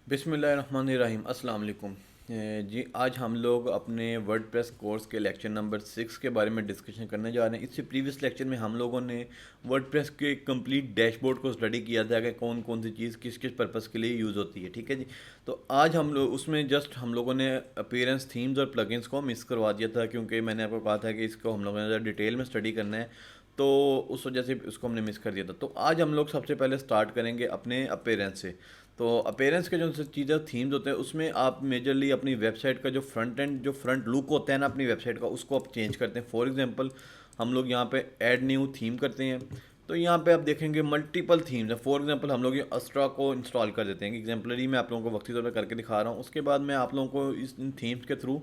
बिस्मिल्लाहिर्रहमानिर्रहीम अस्सलाम वालेकुम। जी आज हम लोग अपने वर्डप्रेस कोर्स के लेक्चर नंबर 6 के बारे में डिस्कशन करने जा रहे हैं। इससे प्रीवियस लेक्चर में हम लोगों ने वर्डप्रेस के कंप्लीट डैशबोर्ड को स्टडी किया था कि कौन कौन सी चीज़ किस किस पर्पज़ के लिए यूज़ होती है। ठीक है जी। तो आज हम लोग उसमें जस्ट हम लोगों ने अपीयरेंस थीम्स और प्लगइन्स को मिस करवा दिया था, क्योंकि मैंने आपको कहा था कि इसको हम लोगों ने डिटेल में स्टडी करना है, तो उस वजह से उसको हमने मिस कर दिया था। तो आज हम लोग सबसे पहले स्टार्ट करेंगे अपने अपीयरेंस से। तो अपीयरेंस के जो चीज़ें थीम्स होते हैं उसमें आप मेजरली अपनी वेबसाइट का जो फ्रंट एंड जो फ्रंट लुक होता है ना अपनी वेबसाइट का, उसको आप चेंज करते हैं। फॉर एग्जांपल हम लोग यहाँ पे ऐड न्यू थीम करते हैं, तो यहाँ पे आप देखेंगे मल्टीपल थीम्स हैं। फॉर एग्जांपल हम लोग ये अस्ट्रा को इंस्टॉल कर देते हैं। एग्जाम्पलरी मैं आप लोगों को वक्ती तौर पर करके दिखा रहा हूँ। उसके बाद मैं आप लोगों को इस इन थीम्स के थ्रू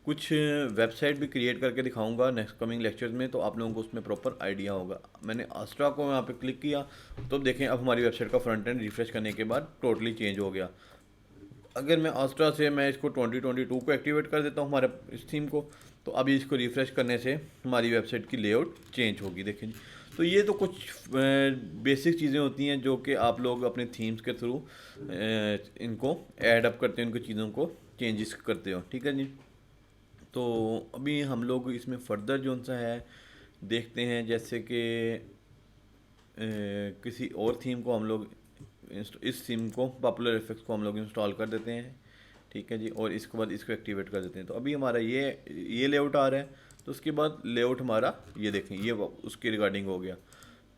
कुछ वेबसाइट भी क्रिएट करके दिखाऊंगा नेक्स्ट कमिंग लेक्चर्स में, तो आप लोगों को उसमें प्रॉपर आइडिया होगा। मैंने अस्ट्रा को यहाँ पे क्लिक किया, तो अब देखें अब हमारी वेबसाइट का फ्रंट एंड रिफ्रेश करने के बाद टोटली चेंज हो गया। अगर मैं अस्ट्रा से मैं इसको 2022 को एक्टिवेट कर देता हूँ हमारे इस थीम को, तो अभी इसको रिफ़्रेश करने से हमारी वेबसाइट की लेआउट चेंज होगी। देखें जी। तो ये तो कुछ बेसिक चीज़ें होती हैं जो कि आप लोग अपने थीम्स के थ्रू इनको ऐड अप करते हैं, उनको चीज़ों को चेंजेस करते हो। ठीक है जी। तो अभी हम लोग इसमें फ़र्दर जो सा है देखते हैं, जैसे कि किसी और थीम को हम लोग इस थीम को पॉपुलर इफेक्ट्स को हम लोग इंस्टॉल कर देते हैं। ठीक है जी। और इसके बाद इसको एक्टिवेट कर देते हैं। तो अभी हमारा ये लेआउट आ रहा है, तो उसके बाद लेआउट हमारा ये देखें ये उसके रिगार्डिंग हो गया।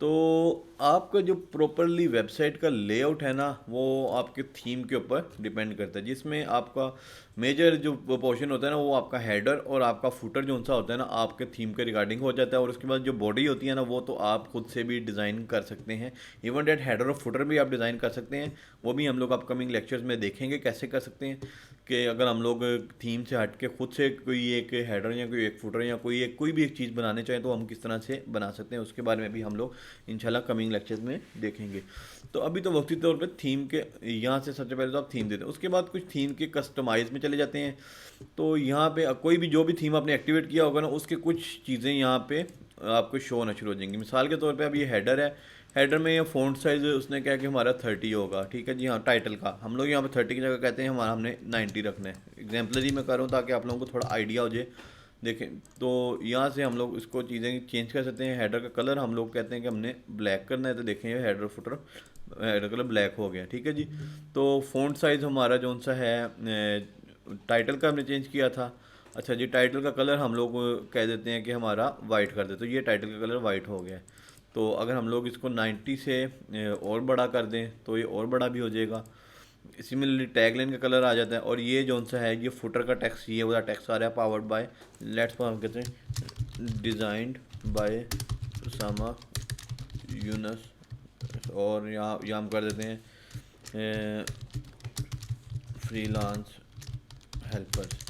तो आपका जो प्रॉपरली वेबसाइट का लेआउट है ना, वो आपके थीम के ऊपर डिपेंड करता है, जिसमें आपका मेजर जो पोर्शन होता है ना वो आपका हेडर और आपका फुटर जो सा होता है ना आपके थीम के रिगार्डिंग हो जाता है। और उसके बाद जो बॉडी होती है ना वो तो आप खुद से भी डिज़ाइन कर सकते हैं। इवन डेट हेडर और फुटर भी आप डिज़ाइन कर सकते हैं। वो भी हम लोग अपकमिंग लेक्चर्स में देखेंगे कैसे कर सकते हैं, कि अगर हम लोग थीम से हट के खुद से कोई एक हेडर या कोई एक फुटर या कोई भी एक चीज़ बनाने चाहें तो हम किस तरह से बना सकते हैं, उसके बारे में भी हम लोग इंशाल्लाह कमिंग लेक्चर्स में देखेंगे। तो अभी तो वक्ती तौर पे थीम के यहाँ से सबसे पहले तो आप थीम देते हैं, उसके बाद कुछ थीम के कस्टमाइज में चले जाते हैं। तो यहाँ पे कोई भी जो भी थीम आपने एक्टिवेट किया होगा ना उसके कुछ चीज़ें यहाँ पे आपको शो होना शुरू हो जाएंगी। मिसाल के तौर पे अब ये हेडर है, हेडर में ये फ़ॉन्ट साइज़ उसने क्या कि हमारा 30 होगा। ठीक है जी। हाँ, टाइटल का हम लोग यहाँ पे 30 की जगह कहते हैं हमारा हमने 90 रखना है। एग्जाम्पलरी में कर रहा हूँ ताकि आप लोगों को थोड़ा आइडिया हो जाए। देखें, तो यहाँ से हम लोग इसको चीज़ें चेंज कर सकते हैं। हेडर का कलर हम लोग कहते हैं कि हमने ब्लैक करना है, तो देखें ये header footer header colour black हो गया। ठीक है जी। तो फ़ॉन्ट साइज़ हमारा जो सा है टाइटल का हमने चेंज किया था। अच्छा जी, टाइटल का कलर हम लोग कह देते हैं कि हमारा वाइट कर दे, तो ये टाइटल का कलर वाइट हो गया है। तो अगर हम लोग इसको 90 से और बड़ा कर दें तो ये और बड़ा भी हो जाएगा। सिमिलरली टैगलाइन का कलर आ जाता है। और ये जो सा है ये फुटर का टेक्स्ट, ये वाला टेक्स्ट आ रहा है पावर्ड बाय लेट्स हम कहते हैं डिज़ाइंड बाय उसामा यूनस। और यहाँ हम कर देते हैं फ्रीलांस हेल्पर्स।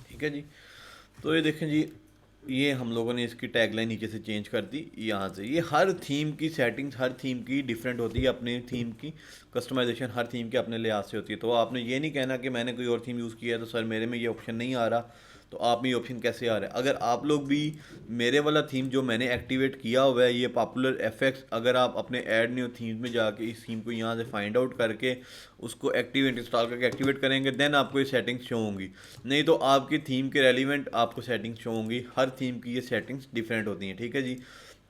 ठीक है जी। तो ये देखें जी, ये हम लोगों ने इसकी टैगलाइन नीचे से चेंज कर दी यहाँ से। ये हर थीम की सेटिंग्स हर थीम की डिफरेंट होती है, अपने थीम की कस्टमाइजेशन हर थीम के अपने लिहाज से होती है। तो आपने ये नहीं कहना कि मैंने कोई और थीम यूज़ किया है तो सर मेरे में ये ऑप्शन नहीं आ रहा, तो आप में ये ऑप्शन कैसे आ रहा है। अगर आप लोग भी मेरे वाला थीम जो मैंने एक्टिवेट किया हुआ है ये पॉपुलर एफेक्ट्स, अगर आप अपने ऐड न्यू थीम में जाके इस थीम को यहाँ से फाइंड आउट करके उसको एक्टिवेट इंस्टॉल करके एक्टिवेट करेंगे, देन आपको ये सेटिंग्स शो होंगी। नहीं तो आपकी थीम के रेलिवेंट आपको सेटिंग्स शो होंगी। हर थीम की ये सेटिंग्स डिफरेंट होती हैं। ठीक है जी।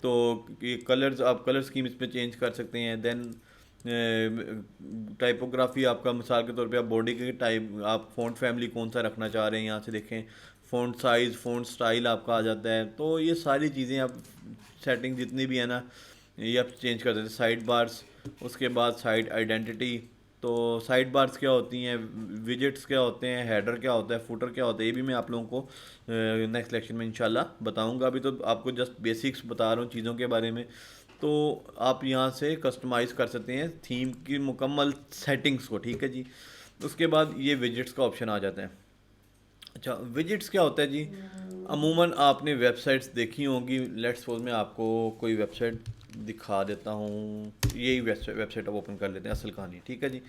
तो ये कलर्स आप कलर स्कीम इसमें चेंज कर सकते हैं। देन टाइपोग्राफी आपका मिसाल के तौर पे आप बॉडी के टाइप आप फ़ॉन्ट फैमिली कौन सा रखना चाह रहे हैं यहाँ से देखें। फ़ॉन्ट साइज़ फ़ॉन्ट स्टाइल आपका आ जाता है। तो ये सारी चीज़ें आप सेटिंग जितनी भी है ना ये आप चेंज कर देते हैं। साइड बार्स, उसके बाद साइड आइडेंटिटी। तो साइड बार्स क्या होती हैं, विजेट्स क्या होते हैं, हेडर क्या होता है, फुटर क्या होता है, ये भी मैं आप लोगों को नेक्स्ट लेक्चर में इंशाल्लाह बताऊंगा। अभी तो आपको जस्ट बेसिक्स बता रहा हूँ चीज़ों के बारे में। तो आप यहाँ से कस्टमाइज़ कर सकते हैं थीम की मुकम्मल सेटिंग्स को। ठीक है जी। उसके बाद ये विजेट्स का ऑप्शन आ जाता है। अच्छा, विजिट्स क्या होता है जी। अमूमन आपने वेबसाइट्स देखी होंगी। लेट्स सपोज मैं आपको कोई वेबसाइट दिखा देता हूँ। यही वेबसाइट आप ओपन कर लेते हैं, असल कहानी। ठीक है जी।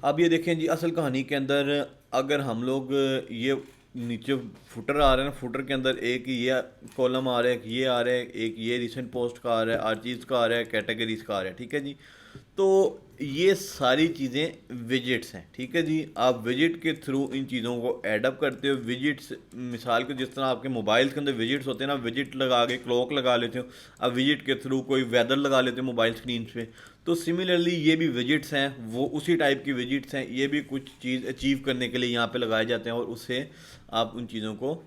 अब ये देखें जी, असल कहानी के अंदर अगर हम लोग ये नीचे फुटर आ रहा है ना, फुटर के अंदर एक ये कॉलम आ रहा है, एक ये आ रहा है, एक ये रिसेंट पोस्ट का आ रहा है, आर्चीज़ का आ रहा है, कैटेगरीज का आ रहा है। ठीक है जी। तो ये सारी चीज़ें विजिट्स हैं, ठीक है जी। आप विजिट के थ्रू इन चीज़ों को ऐडअप करते हो। विजिट्स मिसाल के जिस तरह आपके मोबाइल के अंदर विजिट्स होते हैं ना, विजिट लगा के क्लॉक लगा लेते हो, आप विजिट के थ्रू कोई वेदर लगा लेते हो मोबाइल स्क्रीन पे। तो सिमिलरली ये भी विजिट्स हैं, वो उसी टाइप की विजिट्स हैं। ये भी कुछ चीज़ अचीव करने के लिए यहाँ पे लगाए जाते हैं और उससे आप उन चीज़ों को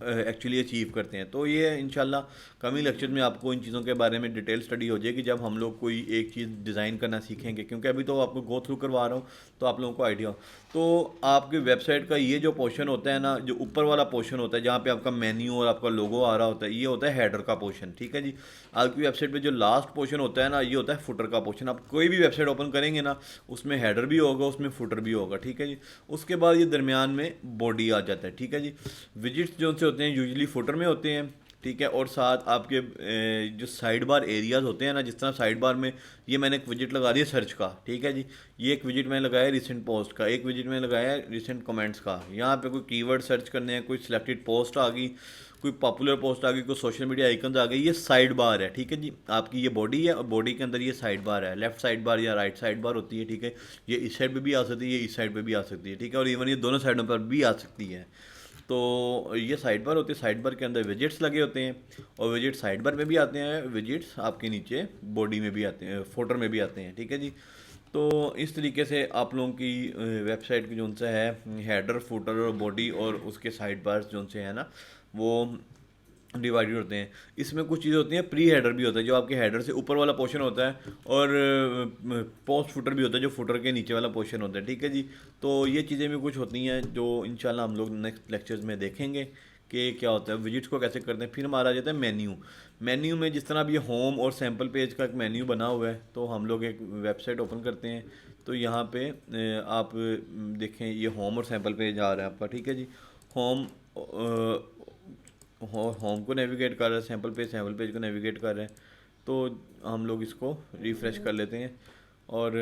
एक्चुअली अचीव करते हैं। तो ये इंशाल्लाह कमिंग लेक्चर में आपको इन चीज़ों के बारे में डिटेल स्टडी हो जाएगी जब हम लोग कोई एक चीज़ डिज़ाइन करना सीखेंगे, क्योंकि अभी तो आपको गो थ्रू करवा रहा हूँ तो आप लोगों को आइडिया हो। तो आपकी वेबसाइट का ये जो पोर्शन होता है ना, जो ऊपर वाला पोर्शन होता है जहाँ पे आपका मेन्यू और आपका लोगो आ रहा होता है, ये होता है हेडर का पोर्शन, ठीक है जी। आपकी वेबसाइट पे जो लास्ट पोर्शन होता है ना, ये होता है फुटर का पोर्शन। आप कोई भी वेबसाइट ओपन करेंगे ना, उसमें हेडर भी होगा, उसमें फुटर भी होगा, ठीक है जी। उसके बाद ये दरमियान में बॉडी आ जाता है, ठीक है जी। विजिट्स जो से होते हैं यूजुअली फुटर में होते हैं, ठीक है। और साथ आपके जो साइड बार एरियाज होते हैं ना, जिस तरह साइड बार में ये मैंने एक विजिट लगा दिया सर्च का, ठीक है जी। ये एक विजिट मैंने लगाया रिसेंट पोस्ट का, एक विजिट मैंने लगाया रिसेंट कमेंट्स का। यहाँ पे कोई कीवर्ड सर्च करने हैं, कोई सिलेक्टेड पोस्ट आ गई, कोई पॉपुलर पोस्ट आ गई, कोई सोशल मीडिया आइकन्स आ गई, ये साइड बार है, ठीक है जी। आपकी ये बॉडी है और बॉडी के अंदर ये साइड बार है, लेफ्ट साइड बार या राइट साइड बार होती है, ठीक है। ये इस साइड पे भी आ सकती है, ये इस साइड पे भी आ सकती है, ठीक है। और इवन ये दोनों साइडों पर भी आ सकती है। तो ये साइड बार होती है, साइड बार के अंदर विजिट्स लगे होते हैं और विजिट साइड बार में भी आते हैं, विजिट्स आपके नीचे बॉडी में भी आते हैं, फोल्डर में भी आते हैं, ठीक है जी। तो इस तरीके से आप लोगों की वेबसाइट की जो सा है हेडर फुटर और बॉडी और उसके साइड बार्स जो से है ना, वो डिवाइडेड होते हैं। इसमें कुछ चीज़ें होती हैं, प्री हेडर भी होता है जो आपके हेडर से ऊपर वाला पोर्शन होता है, और पोस्ट फुटर भी होता है जो फुटर के नीचे वाला पोर्शन होता है, ठीक है जी। तो ये चीज़ें भी कुछ होती हैं जो इंशाल्लाह हम लोग नेक्स्ट लेक्चर्स में देखेंगे कि क्या होता है, विजिट्स को कैसे करते हैं। फिर हमारा आ जाता है मेन्यू। मेन्यू में जिस तरह अब ये होम और सैम्पल पेज का एक मेन्यू बना हुआ है, तो हम लोग एक वेबसाइट ओपन करते हैं, तो यहाँ पे आप देखें ये होम और सैम्पल पेज आ रहा है आपका, ठीक है जी। होम होम को नेविगेट कर रहा है, सैम्पल पेज को नेविगेट कर रहे हैं। तो हम लोग इसको रिफ़्रेश कर लेते हैं और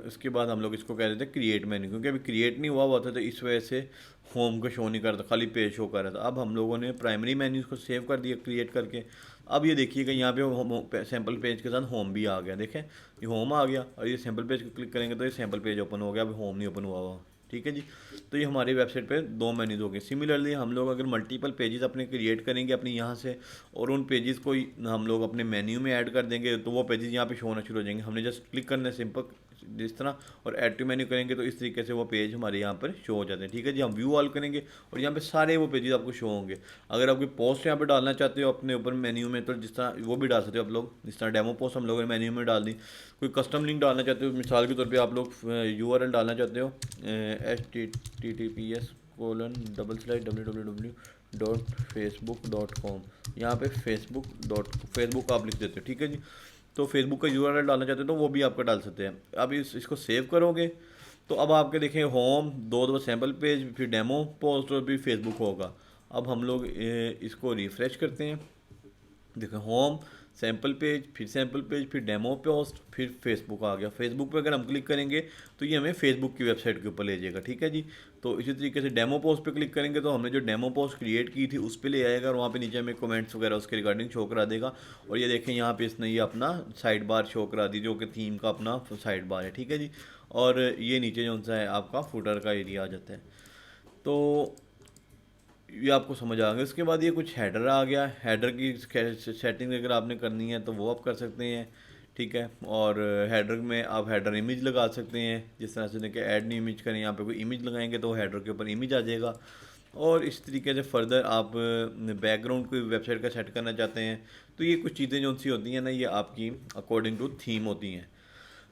उसके बाद हम लोग इसको कह देते हैं क्रिएट मेन्यू, क्योंकि अभी क्रिएट नहीं हुआ हुआ था, तो इस वजह से होम को शो नहीं कर रहा था, खाली पेज शो कर रहा था। अब हम लोगों ने प्राइमरी मेन्यूज़ को सेव कर दिया क्रिएट करके। अब ये देखिएगा यहाँ पे सैम्पल पेज के साथ होम भी आ गया, देखें ये होम आ गया, और ये सैम्पल पेज को क्लिक करेंगे तो ये सैम्पल पेज ओपन हो गया, अभी होम नहीं ओपन हुआ हुआ, ठीक है जी। तो ये हमारी वेबसाइट पे दो मेन्यूज हो गए। सिमिलरली हम लोग अगर मल्टीपल पेजेस अपने क्रिएट करेंगे अपनी यहाँ से, और उन पेजेस को हम लोग अपने मेन्यू में ऐड कर देंगे, तो वो पेजेस यहाँ पे शो होना शुरू हो जाएंगे। हमने जस्ट क्लिक करना है सिंपल जिस तरह, और ऐड टू मेन्यू करेंगे तो इस तरीके से वो पेज हमारे यहाँ पर शो हो जाते हैं, ठीक है जी। हम व्यू ऑल करेंगे और यहाँ पे सारे वो पेजेस आपको शो होंगे। अगर आप कोई पोस्ट यहाँ पे डालना चाहते हो अपने ऊपर मेन्यू में, तो जिस तरह वो भी डाल सकते हो आप लोग, जिस तरह डेमो पोस्ट हम लोगों ने मेन्यू में डाल दी। कोई कस्टम लिंक डालना चाहते हो, मिसाल के तौर पे आप लोग URL डालना चाहते हो https://www.facebook.com, यहाँ पे फेसबुक आप लिख देते हो, ठीक है जी। तो फेसबुक का URL डालना चाहते हो तो वो भी आपका डाल सकते हैं। अब इसको सेव करोगे तो अब आपके देखें होम, दो सैम्पल पेज, फिर डेमो पोस्ट और फिर फेसबुक होगा। अब हम लोग इसको रिफ़्रेश करते हैं, देखो होम, सैम्पल पेज, फिर डेमो पोस्ट, फिर फेसबुक आ गया। फेसबुक पे अगर हम क्लिक करेंगे तो ये हमें फेसबुक की वेबसाइट के ऊपर ले जाएगा, ठीक है जी। तो इसी तरीके से डेमो पोस्ट पे क्लिक करेंगे तो हमने जो डेमो पोस्ट क्रिएट की थी उस पर ले आएगा, और वहाँ पे नीचे हमें कमेंट्स वगैरह उसके रिगार्डिंग शो करा देगा। और ये देखें यहाँ पे इसने ये अपना साइड बार शो करा दी, जो कि थीम का अपना साइड बार है, ठीक है जी। और ये नीचे जो सा है आपका फुटर का एरिया आ जाता है। तो ये आपको समझ आ गया। उसके बाद ये कुछ हेडर आ गया, हेडर की सेटिंग अगर आपने करनी है तो वो आप कर सकते हैं, ठीक है। और हेडर में आप हेडर इमेज लगा सकते हैं, जिस तरह से देखिए ऐड न्यू इमेज करें, यहाँ पे कोई इमेज लगाएंगे तो हेडर के ऊपर इमेज आ जाएगा। और इस तरीके से फर्दर आप बैकग्राउंड कोई वेबसाइट का सेट करना चाहते हैं, तो ये कुछ चीज़ें जो सी होती हैं ना, ये आपकी अकॉर्डिंग टू थीम होती हैं।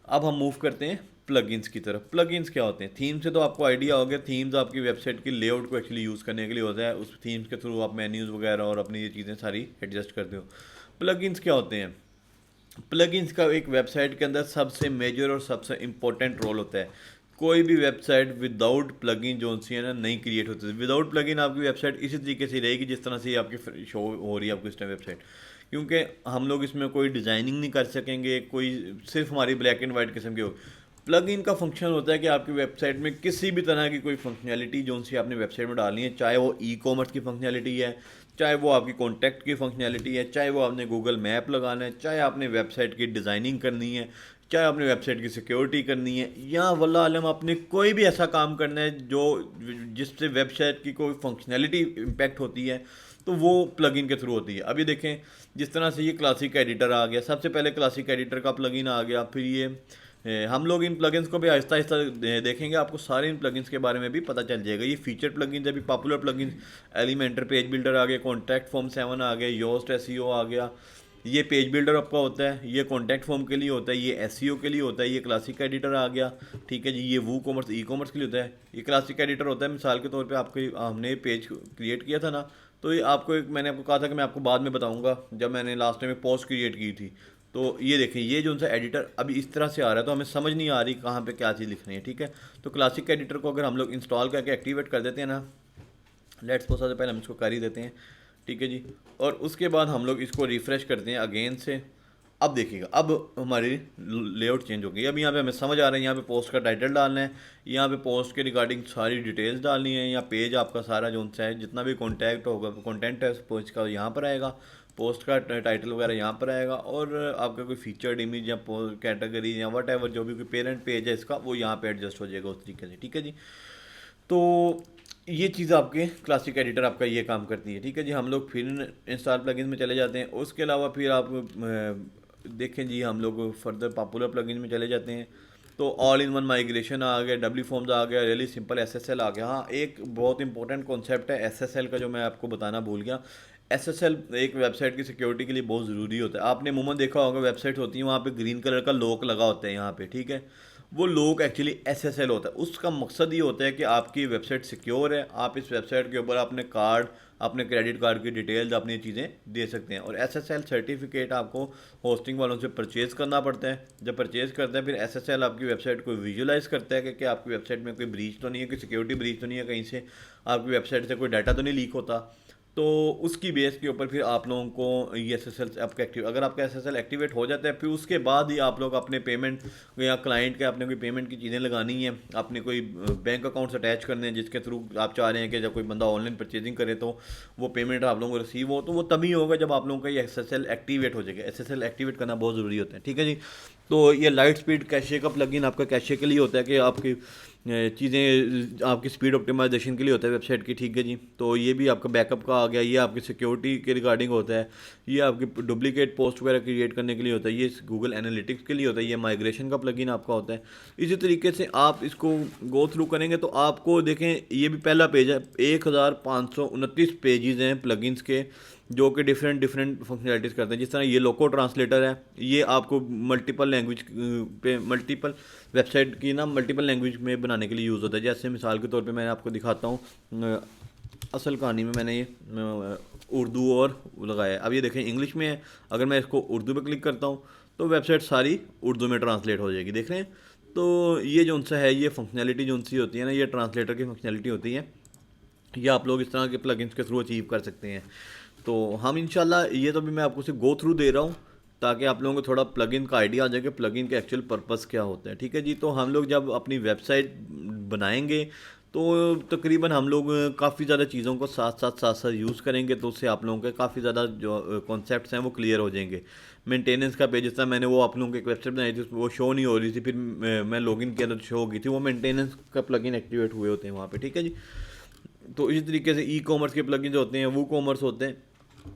अब हम मूव करते हैं प्लगइन्स की तरफ। प्लगइन्स क्या होते हैं? थीम से तो आपको आइडिया हो गया, थीम्स आपकी वेबसाइट की लेआउट को एक्चुअली यूज़ करने के लिए होता है। उस थीम्स के थ्रू आप मेन्यूज़ वगैरह और अपनी ये चीज़ें सारी एडजस्ट करते हो। प्लगइन्स क्या होते हैं? प्लगइन्स का एक वेबसाइट के अंदर सबसे मेजर और सबसे इम्पोर्टेंट रोल होता है। कोई भी वेबसाइट विदाउट प्लगइन जो सी है ना नहीं क्रिएट होती। विदाउट प्लगइन आपकी वेबसाइट इसी तरीके से रहेगी जिस तरह से ये आपकी शो हो रही है आपको इस टाइम वेबसाइट, क्योंकि हम लोग इसमें कोई डिज़ाइनिंग नहीं कर सकेंगे, कोई सिर्फ हमारी ब्लैक एंड वाइट किस्म की हो। प्लग इन का फंक्शन होता है कि आपकी वेबसाइट में किसी भी तरह की कोई फंक्शनैलिटी जो सी आपने वेबसाइट में डालनी है, चाहे वो ई-कॉमर्स की फंक्शनैलिटी है, चाहे वो आपकी कॉन्टैक्ट की फंक्शनैलिटी है, चाहे वो आपने गूगल मैप लगाना है, चाहे आपने वेबसाइट की डिज़ाइनिंग करनी है, चाहे आपने वेबसाइट की सिक्योरिटी करनी है या वल्लाह आलम आपने कोई भी ऐसा काम करना है जो जिससे वेबसाइट की कोई फंक्शनैलिटी इम्पेक्ट होती है, तो वो प्लगइन के थ्रू होती है। अभी देखें जिस तरह से ये क्लासिक एडिटर आ गया, सबसे पहले क्लासिक एडिटर का प्लगइन आ गया, फिर ये हम लोग इन प्लगइन्स को भी आहिस्ता आहिस्ता देखेंगे, आपको सारे इन प्लगइन्स के बारे में भी पता चल जाएगा। ये फीचर प्लगइन्स अभी popular plugins Elementor page builder आ गया, कॉन्टैक्ट फॉर्म 7 आ गया, योस्ट एसईओ आ गया। ये पेज बिल्डर आपका होता है, ये कॉन्टैक्ट फॉर्म के लिए होता है, ये एसईओ के लिए होता है, ये क्लासिक एडिटर आ गया, ठीक है जी। ये वो कॉमर्स ई कॉमर्स के लिए होता है। ये क्लासिक एडिटर होता है, मिसाल के तौर पे आपके हमने पेज क्रिएट किया था ना, तो ये आपको एक मैंने आपको कहा था कि मैं आपको बाद में बताऊंगा जब मैंने लास्ट टाइम पोस्ट क्रिएट की थी। तो ये देखें, ये जो उनका एडिटर अभी इस तरह से आ रहा है, तो हमें समझ नहीं आ रही कहाँ पे क्या चीज़ लिखनी है, ठीक है। तो क्लासिक एडिटर को अगर हम लोग इंस्टॉल करके एक्टिवेट कर देते हैं ना, लेट्स सपोज सबसे पहले हम इसको कर ही देते हैं, ठीक है जी। और उसके बाद हम लोग इसको रिफ़्रेश करते हैं अगेन से। अब देखिएगा, अब हमारी लेआउट चेंज हो गई। अब यहाँ पे हमें समझ आ रहा है, यहाँ पे पोस्ट का टाइटल डालना है, यहाँ पे पोस्ट के रिगार्डिंग सारी डिटेल्स डालनी है, या पेज आपका सारा जो उनसे है जितना भी कॉन्टैक्ट होगा, कंटेंट है पोस्ट का यहाँ पर आएगा, पोस्ट का टाइटल वगैरह यहाँ पर आएगा, और आपका कोई फीचर्ड इमेज या कैटेगरी या वट एवर जो भी कोई पेरेंट पेज है इसका, वो यहाँ पे एडजस्ट हो जाएगा उस तरीके से, ठीक है जी। तो ये चीज़ आपके क्लासिक एडिटर आपका ये काम करती है, ठीक है जी। हम लोग फिर इंस्टॉल प्लगइन में चले जाते हैं। उसके अलावा फिर आप देखें जी, हम लोग फर्दर पॉपुलर प्लगइन में चले जाते हैं। तो ऑल इन वन माइग्रेशन आ गया, डब्ल्यू फॉर्म्स आ गया, रियली सिंपल एसएसएल आ गया। हाँ, एक बहुत इंपॉर्टेंट कॉन्सेप्ट है एसएसएल का जो मैं आपको बताना भूल गया। एसएसएल एक वेबसाइट की सिक्योरिटी के लिए बहुत ज़रूरी होता है। आपने अमूमन देखा होगा वेबसाइट होती है वहाँ पे ग्रीन कलर का लॉक लगा होता है यहाँ पे, ठीक है। वो लॉक एक्चुअली एसएसएल होता है। उसका मकसद ये होता है कि आपकी वेबसाइट सिक्योर है, आप इस वेबसाइट के ऊपर अपने कार्ड, अपने क्रेडिट कार्ड की डिटेल्स, अपनी चीज़ें दे सकते हैं। और एसएसएल सर्टिफिकेट आपको होस्टिंग वालों से परचेज़ करना पड़ता है। जब परचेज़ करता है फिर एसएसएल आपकी वेबसाइट को विजुलाइज करता है कि आपकी वेबसाइट में कोई ब्रीच तो नहीं है, कोई सिक्योरिटी ब्रीच तो नहीं है, कहीं से आपकी वेबसाइट से कोई डाटा तो नहीं लीक होता। तो उसकी बेस के ऊपर फिर आप लोगों को ये एसएसएल आपका एक्टिव, अगर आपका एसएसएल एक्टिवेट हो जाता है, फिर उसके बाद ही आप लोग अपने पेमेंट या क्लाइंट के अपने कोई पेमेंट की चीज़ें लगानी है, अपने कोई बैंक अकाउंट्स अटैच करने हैं जिसके थ्रू आप चाह रहे हैं कि जब कोई बंदा ऑनलाइन परचेजिंग करे तो वो पेमेंट आप लोगों को रिसीव हो, तो वो तभी होगा जब आप लोगों का ये एसएसएल एक्टिवेट हो जाएगा। एसएसएल एक्टिवेट करना बहुत ज़रूरी होता है, ठीक है जी। तो ये लाइट स्पीड कैशे का प्लगइन आपका कैशे के लिए होता है कि आपकी चीज़ें आपकी स्पीड ऑप्टिमाइजेशन के लिए होता है वेबसाइट की, ठीक है जी। तो ये भी आपका बैकअप का आ गया, ये आपकी सिक्योरिटी के रिगार्डिंग होता है, ये आपकी डुप्लीकेट पोस्ट वगैरह क्रिएट करने के लिए होता है, ये गूगल एनालिटिक्स के लिए होता है, ये माइग्रेशन का प्लगइन आपका होता है। इसी तरीके से आप इसको गो थ्रू करेंगे तो आपको देखें, ये भी पहला पेज है, 1529 पेजेस हैं प्लगइन्स के जो कि डिफरेंट डिफरेंट फंक्शनलिटीज़ करते हैं। जिस तरह ये लोको ट्रांसलेटर है, ये आपको मल्टीपल लैंग्वेज पे, मल्टीपल वेबसाइट की ना मल्टीपल लैंग्वेज में बनाने के लिए यूज़ होता है। जैसे मिसाल के तौर पे मैं आपको दिखाता हूँ, असल कहानी में मैंने ये उर्दू और लगाया है। अब ये देखें इंग्लिश में है, अगर मैं इसको उर्दू पे क्लिक करता हूँ तो वेबसाइट सारी उर्दू में ट्रांसलेट हो जाएगी, देख रहे हैं। तो ये जो उनसा है, ये फंक्शनैलिटी जो उनसी होती है ना, ये ट्रांसलेटर की फंक्शनैलिटी होती है, ये आप लोग इस तरह के प्लगइन्स के थ्रू अचीव कर सकते हैं। तो हम इंशाल्लाह, ये तो भी मैं आपको सिर्फ गो थ्रू दे रहा हूँ ताकि आप लोगों को थोड़ा प्लगइन का आइडिया आ जाए कि प्लगइन का एक्चुअल पर्पस क्या होता है, ठीक है जी। तो हम लोग जब अपनी वेबसाइट बनाएंगे तो तकरीबन हम लोग काफ़ी ज़्यादा चीज़ों को साथ साथ यूज़ करेंगे, तो उससे आप लोगों के काफ़ी ज़्यादा जो कॉन्सेप्ट्स हैं वो क्लियर हो जाएंगे। मेंटेनेंस का पेज, जिस तरह मैंने वो आप लोगों की एक वेबसाइट बनाई थी, वो शो नहीं हो रही थी, फिर मैं लॉगिन किया तो शो हो गई थी, वो मेंटेनेंस का प्लगइन एक्टिवेट हुए होते हैं वहाँ पर, ठीक है जी। तो इसी तरीके से ई कॉमर्स के प्लगइन्स होते हैं, वो कॉमर्स होते हैं।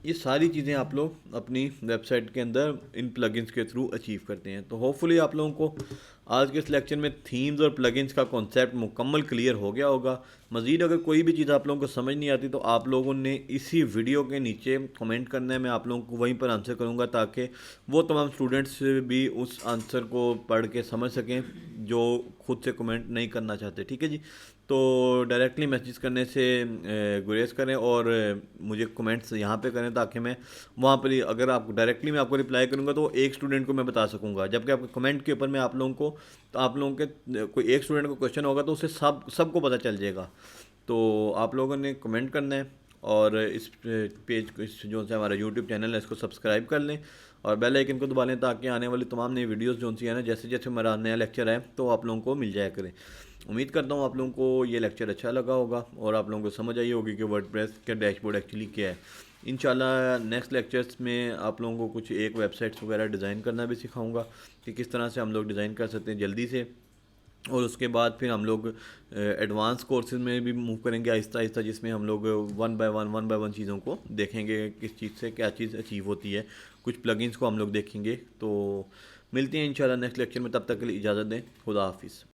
ये सारी चीज़ें आप लोग अपनी वेबसाइट के अंदर इन प्लगइन्स के थ्रू अचीव करते हैं। तो होपफुली आप लोगों को आज के इस लेक्चर में थीम्स और प्लगइन्स का कॉन्सेप्ट मुकम्मल क्लियर हो गया होगा। मज़ीद अगर कोई भी चीज़ आप लोगों को समझ नहीं आती तो आप लोगों ने इसी वीडियो के नीचे कमेंट करना है, मैं आप लोगों को वहीं पर आंसर करूँगा ताकि वो तमाम स्टूडेंट्स भी उस आंसर को पढ़ के समझ सकें जो खुद से कमेंट नहीं करना चाहते, ठीक है जी। तो डायरेक्टली मैसेज करने से गुरेज करें और मुझे कमेंट्स यहाँ पे करें ताकि मैं वहाँ पर ही, अगर आप डायरेक्टली मैं आपको रिप्लाई करूँगा तो एक स्टूडेंट को मैं बता सकूँगा, जबकि आपके कमेंट के ऊपर मैं आप लोगों को, तो आप लोगों के कोई एक स्टूडेंट को क्वेश्चन होगा तो उससे सबको पता चल जाएगा। तो आप लोगों ने कमेंट करना है और इस पेज को, इस जो से हमारा यूट्यूब चैनल है इसको सब्सक्राइब कर लें और बेल आइकन को दबा लें ताकि आने वाली तमाम नई वीडियोस जो सी है ना, जैसे जैसे हमारा नया लेक्चर आए तो आप लोगों को मिल जाया करें। उम्मीद करता हूँ आप लोगों को ये लेक्चर अच्छा लगा होगा और आप लोगों को समझ आई होगी कि वर्डप्रेस का डैशबोर्ड एक्चुअली क्या है। इंशाल्लाह नेक्स्ट लेक्चर्स में आप लोगों को कुछ एक वेबसाइट्स वगैरह डिज़ाइन करना भी सिखाऊंगा कि किस तरह से हम लोग डिज़ाइन कर सकते हैं जल्दी से। और उसके बाद फिर हम लोग एडवांस कोर्सेज में भी मूव करेंगे आहिस्ता आहिस्ता, जिसमें हम लोग वन बाय वन चीज़ों को देखेंगे, किस चीज़ से क्या चीज़ अचीव होती है। कुछ प्लगइन्स को हम लोग देखेंगे। तो मिलते हैं इंशाल्लाह नेक्स्ट लेक्चर में, तब तक के लिए इजाज़त दें। खुदा हाफिज़।